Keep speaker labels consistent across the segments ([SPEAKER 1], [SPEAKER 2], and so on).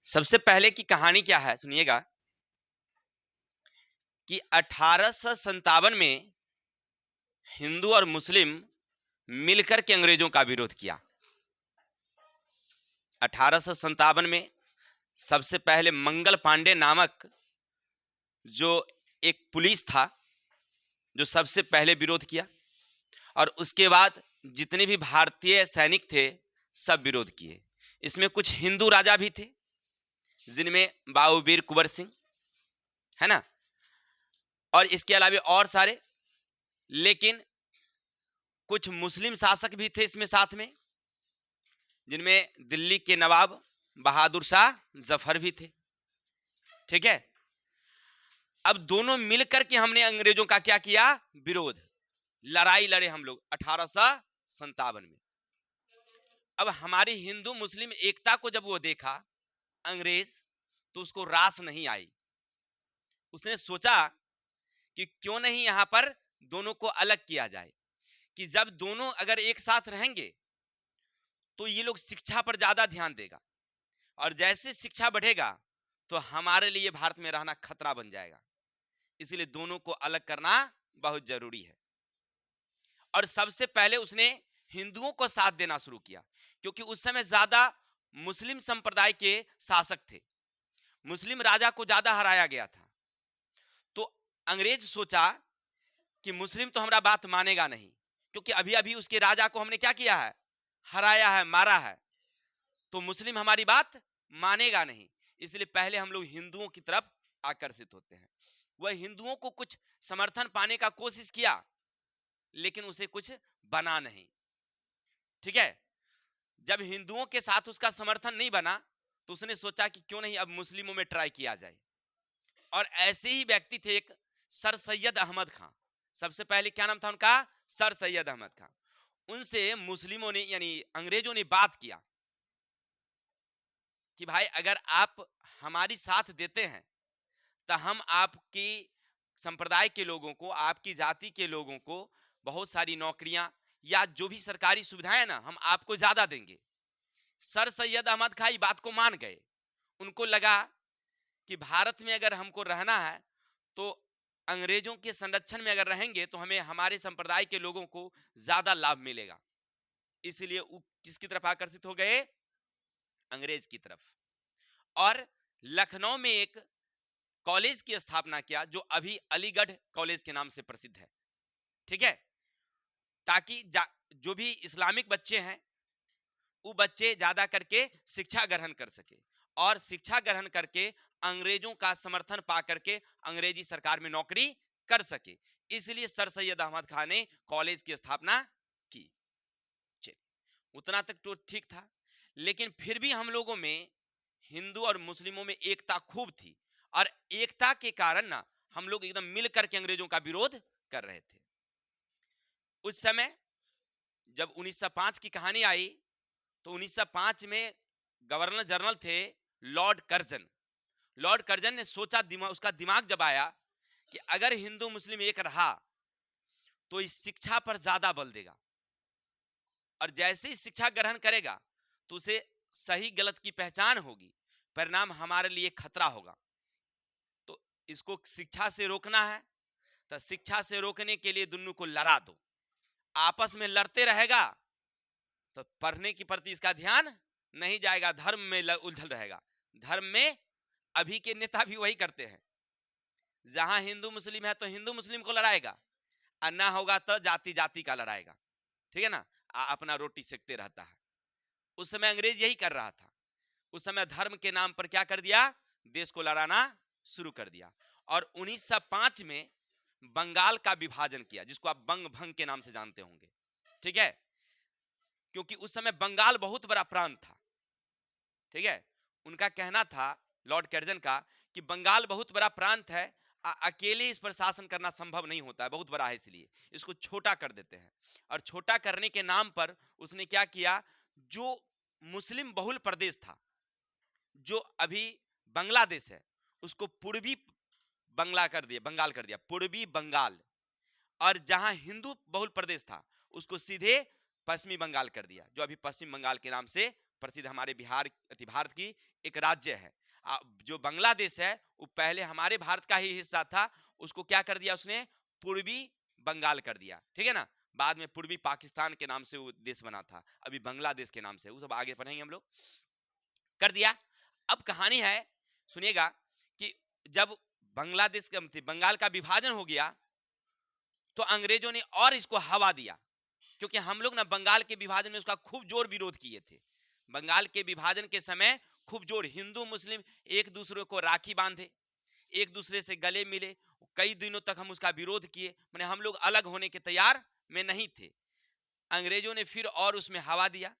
[SPEAKER 1] सबसे पहले की कहानी क्या है सुनिएगा कि 1857 में हिंदू और मुस्लिम मिलकर के अंग्रेजों का विरोध किया। 1857 में सबसे पहले मंगल पांडे नामक जो एक पुलिस था जो सबसे पहले विरोध किया और उसके बाद जितने भी भारतीय सैनिक थे सब विरोध किए। इसमें कुछ हिंदू राजा भी थे जिनमें बाबूवीर कुंवर सिंह है ना, और इसके अलावा और सारे, लेकिन कुछ मुस्लिम शासक भी थे इसमें साथ में, जिनमें दिल्ली के नवाब बहादुर शाह जफर भी थे। ठीक है, अब दोनों मिलकर के हमने अंग्रेजों का क्या किया, विरोध, लड़ाई लड़े हम लोग 1857 में। अब हमारी हिंदू मुस्लिम एकता को जब वो देखा अंग्रेज तो उसको रास नहीं आई। उसने सोचा कि क्यों नहीं यहां पर दोनों को अलग किया जाए, कि जब दोनों अगर एक साथ रहेंगे तो ये लोग शिक्षा पर ज्यादा ध्यान देगा और जैसे शिक्षा बढ़ेगा तो हमारे लिए भारत में रहना खतरा बन जाएगा। इसलिए दोनों को अलग करना बहुत जरूरी है। और सबसे पहले उसने हिंदुओं को साथ देना शुरू किया, क्योंकि उस समय ज्यादा मुस्लिम संप्रदाय के शासक थे, मुस्लिम राजा को ज्यादा हराया गया था। तो अंग्रेज सोचा कि मुस्लिम तो हमारा बात मानेगा नहीं, क्योंकि अभी अभी उसके राजा को हमने क्या किया है, हराया है, मारा है, तो मुस्लिम हमारी बात मानेगा नहीं। इसलिए पहले हम लोग हिंदुओं की तरफ आकर्षित होते हैं। वह हिंदुओं को कुछ समर्थन पाने का कोशिश किया लेकिन उसे कुछ बना नहीं। ठीक है, जब हिंदुओं के साथ उसका समर्थन नहीं बना तो उसने सोचा कि क्यों नहीं अब मुस्लिमों में ट्राई किया जाए। और ऐसे ही व्यक्ति थे एक सर सैयद अहमद खां। सबसे पहले क्या नाम था उनका, सर सैयद अहमद खां। उनसे मुस्लिमों ने यानी अंग्रेजों ने बात किया कि भाई अगर आप हमारी साथ देते हैं तो हम आपकी संप्रदाय के लोगों को, आपकी जाति के लोगों को बहुत सारी नौकरियां या जो भी सरकारी सुविधाएं ना हम आपको ज्यादा देंगे। सर सैयद अहमद खां इस बात को मान गए। उनको लगा कि भारत में अगर हमको रहना है तो अंग्रेजों के संरक्षण में अगर रहेंगे तो हमें हमारे संप्रदाय के लोगों को ज्यादा लाभ मिलेगा। इसलिए वो किसकी तरफ आकर्षित हो गए, अंग्रेज की तरफ। और लखनऊ में एक कॉलेज की स्थापना किया जो अभी अलीगढ़ कॉलेज के नाम से प्रसिद्ध है। ठीक है, ताकि जो भी इस्लामिक बच्चे हैं वो बच्चे ज्यादा करके शिक्षा ग्रहण कर सके और शिक्षा ग्रहण करके अंग्रेजों का समर्थन पा करके अंग्रेजी सरकार में नौकरी कर सके। इसलिए सर सैयद अहमद खान ने कॉलेज की स्थापना की। उतना तक तो ठीक था, लेकिन फिर भी हम लोगों में, हिंदू और मुस्लिमों में एकता खूब थी और एकता के कारण ना हम लोग एकदम मिल करके अंग्रेजों का विरोध कर रहे थे। उस समय जब 1905 की कहानी आई तो 1905 में गवर्नर जनरल थे लॉर्ड कर्जन। लॉर्ड कर्जन ने सोचा, उसका दिमाग जब आया कि अगर हिंदू मुस्लिम एक रहा तो इस शिक्षा पर ज्यादा बल देगा और जैसे ही शिक्षा ग्रहण करेगा तो उसे सही गलत की पहचान होगी, परिणाम हमारे लिए खतरा होगा। तो इसको शिक्षा से रोकना है तो शिक्षा से रोकने के लिए दोनों को लड़ा दो। आपस में लड़ते रहेगा तो पढ़ने के प्रति इसका ध्यान नहीं जाएगा, धर्म में उलझल रहेगा। धर्म में अभी के नेता भी वही करते हैं, जहां हिंदू मुस्लिम है तो हिंदू मुस्लिम को लड़ाएगा और ना होगा तो जाति जाति का लड़ाएगा। ठीक है ना, अपना रोटी सेकते रहता है। उस समय अंग्रेज यही कर रहा था। उस समय धर्म के नाम पर क्या कर दिया, देश को लड़ाना शुरू कर दिया। और 1905 में बंगाल का विभाजन किया, जिसको आप बंग भंग के नाम से जानते होंगे। ठीक है, क्योंकि उस समय बंगाल बहुत बड़ा प्रांत था। ठीक है, उनका कहना था लॉर्ड कर्जन का कि बंगाल बहुत बड़ा प्रांत है, अकेले इस पर शासन करना संभव नहीं होता है, बहुत बड़ा है, इसलिए इसको छोटा कर देते हैं। और छोटा करने के नाम पर उसने क्या किया, जो मुस्लिम बहुल प्रदेश था, जो अभी बांग्लादेश है, उसको पूर्वी बंगाल कर दिया, पूर्वी बंगाल। और जहां हिंदू बहुल प्रदेश था उसको सीधे पश्चिमी बंगाल कर दिया, जो अभी पश्चिम बंगाल के नाम से प्रसिद्ध हमारे बिहार भारत की एक राज्य है। जो बांग्लादेश है वो पहले हमारे भारत का ही हिस्सा था, उसको क्या कर दिया उसने, पूर्वी बंगाल कर दिया, ठीक है ना। बाद में पूर्वी पाकिस्तान के नाम से वो देश बना था, अभी बांग्लादेश के नाम से, वो सब आगे पढ़ेंगे हम लोग। कर दिया। अब कहानी है, सुनिएगा, कि जब बांग्लादेश का बंगाल का विभाजन हो गया तो अंग्रेजों ने और इसको हवा दिया, क्योंकि हम लोग ना बंगाल के विभाजन में उसका खूब जोर विरोध किए थे। बंगाल के विभाजन के समय खूब जोर, हिंदू मुस्लिम एक दूसरे को राखी बांधे, एक दूसरे से गले मिले, कई दिनों तक हम उसका विरोध किए, माने हम लोग अलग होने के तैयार में नहीं थे। अंग्रेजों ने फिर और उसमें हवा दिया,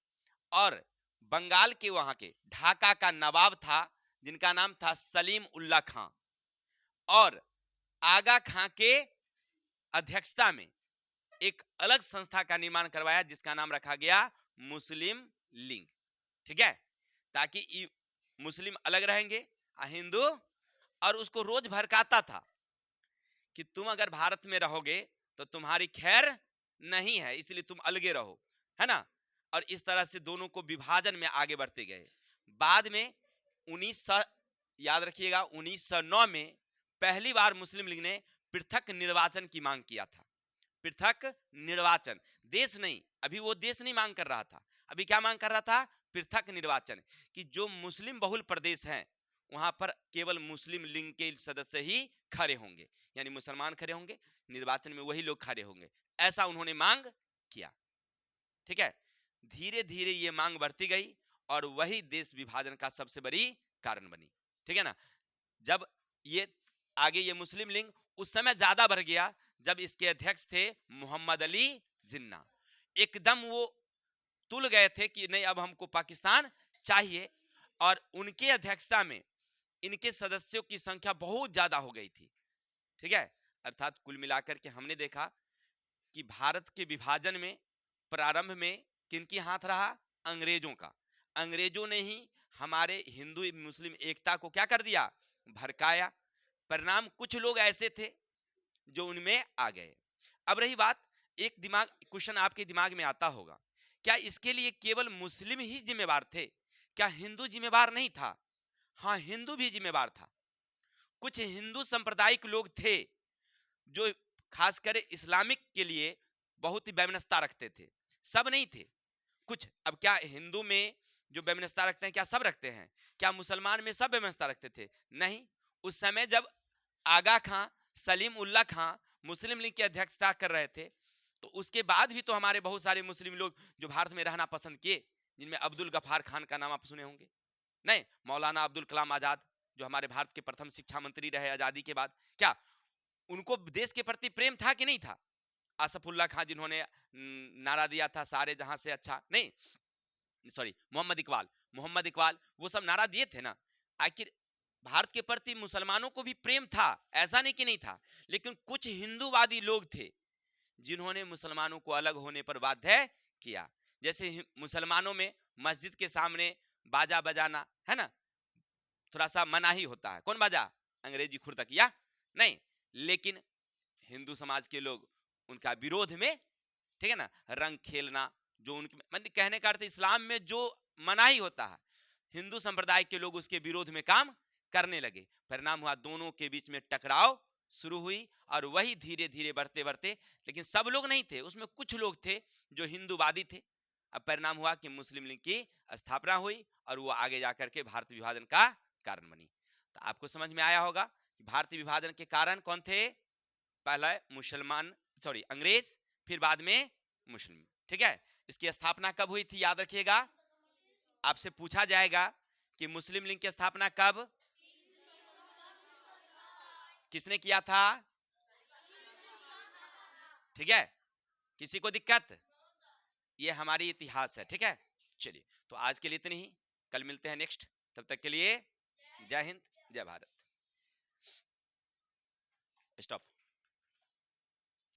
[SPEAKER 1] और बंगाल के वहां के ढाका का नवाब था जिनका नाम था सलीम उल्ला खां, और आगा खां के अध्यक्षता में एक अलग संस्था का निर्माण करवाया जिसका नाम रखा गया मुस्लिम लीग, ठीक है, ताकि मुस्लिम अलग रहेंगे हिंदू, और उसको रोज भड़काता था कि तुम अगर भारत में रहोगे तो तुम्हारी खैर नहीं है, इसलिए तुम अलगे रहो, है ना। और इस तरह से दोनों को विभाजन में आगे बढ़ते गए। बाद में 1900, याद रखिएगा 1909 में पहली बार मुस्लिम लीग ने पृथक निर्वाचन की मांग किया था। पृथक निर्वाचन, देश नहीं, अभी वो देश नहीं मांग कर रहा था, अभी क्या मांग कर रहा था, पृथक निर्वाचन, कि जो मुस्लिम बहुल प्रदेश हैं वहां पर केवल मुस्लिम लीग के सदस्य ही खड़े होंगे, यानी मुसलमान खड़े होंगे, निर्वाचन में वही लोग खड़े होंगे, ऐसा उन्होंने मांग किया, ठीक है। धीरे धीरे ये मांग बढ़ती गई और वही देश विभाजन का सबसे बड़ी कारण बनी, ठीक है ना। जब ये आगे ये मुस्लिम लीग उस समय ज्यादा बढ़ गया जब इसके अध्यक्ष थे मोहम्मद अली जिन्ना, एकदम वो तुल गए थे कि नहीं अब हमको पाकिस्तान चाहिए, और उनके अध्यक्षता में इनके सदस्यों की संख्या बहुत ज्यादा हो गई थी, ठीक है। अर्थात कुल मिलाकर के हमने देखा कि भारत के विभाजन में प्रारंभ में किनकी हाथ रहा, अंग्रेजों का। अंग्रेजों ने ही हमारे हिंदू मुस्लिम एकता को क्या कर दिया, भड़काया। परिणाम कुछ लोग ऐसे थे जो उनमें आ गए। अब रही बात, एक दिमाग क्वेश्चन आपके दिमाग में आता होगा, क्या इसके लिए केवल मुस्लिम ही जिम्मेवार थे, क्या हिंदू जिम्मेवार नहीं था? हाँ, हिंदू भी जिम्मेवार था। कुछ हिंदू सांप्रदायिक लोग थे जो खासकर इस्लामिक के लिए बहुत ही वैमनस्यता रखते थे, सब नहीं थे, कुछ। अब क्या हिंदू में जो वैमनस्यता रखते हैं क्या सब रखते हैं? क्या मुसलमान में सब वैमनस्यता रखते थे? नहीं। उस समय जब आगा खां, सलीम उल्ला खां मुस्लिम लीग की अध्यक्षता कर रहे थे, तो उसके बाद भी तो हमारे बहुत सारे मुस्लिम लोग जो भारत में रहना पसंद किए, जिनमें अब्दुल गफार खान का नाम आप सुने होंगे, नहीं, मौलाना अब्दुल कलाम आजाद जो हमारे भारत के प्रथम शिक्षा मंत्री रहे आजादी के बाद, क्या उनको देश के प्रति प्रेम था कि नहीं था? आसफुल्ला खां जिन्होंने नारा दिया था सारे जहां से अच्छा, नहीं सॉरी, मोहम्मद इकबाल वो सब नारा दिए थे ना। आखिर भारत के प्रति मुसलमानों को भी प्रेम था, ऐसा नहीं कि नहीं था, लेकिन कुछ हिंदूवादी लोग थे जिन्होंने मुसलमानों को अलग होने पर बाध्य किया। जैसे मुसलमानों में मस्जिद के सामने बाजा बजाना, है ना, थोड़ा सा मना ही होता है। कौन बाजा? अंग्रेजी खुरतकिया, नहीं। लेकिन हिंदू समाज के लोग उनका विरोध में, ठीक है ना, रंग खेलना, जो उनके मतलब कहने का अर्थ इस्लाम में जो मनाही होता है, हिंदू संप्रदाय के लोग उसके विरोध में काम करने लगे। परिणाम हुआ दोनों के बीच में टकराव शुरू हुई, और वही धीरे धीरे बढ़ते बढ़ते, लेकिन सब लोग नहीं थे, उसमें कुछ लोग थे जो हिंदूवादी थे। अब परिणाम हुआ कि मुस्लिम लीग की स्थापना हुई और वो आगे जाकर के भारत विभाजन का कारण बनी। तो आपको समझ में आया होगा कि भारतीय विभाजन के कारण कौन थे? पहला मुसलमान, सॉरी अंग्रेज, फिर बाद में मुस्लिम, ठीक है। इसकी स्थापना कब हुई थी, याद रखिएगा, आपसे पूछा जाएगा कि मुस्लिम लीग की स्थापना कब, किसने किया था, ठीक है। किसी को दिक्कत? ये हमारी इतिहास है, ठीक है। चलिए, तो आज के लिए इतनी ही, कल मिलते हैं नेक्स्ट, तब तक के लिए जय हिंद, जय भारत। स्टॉप।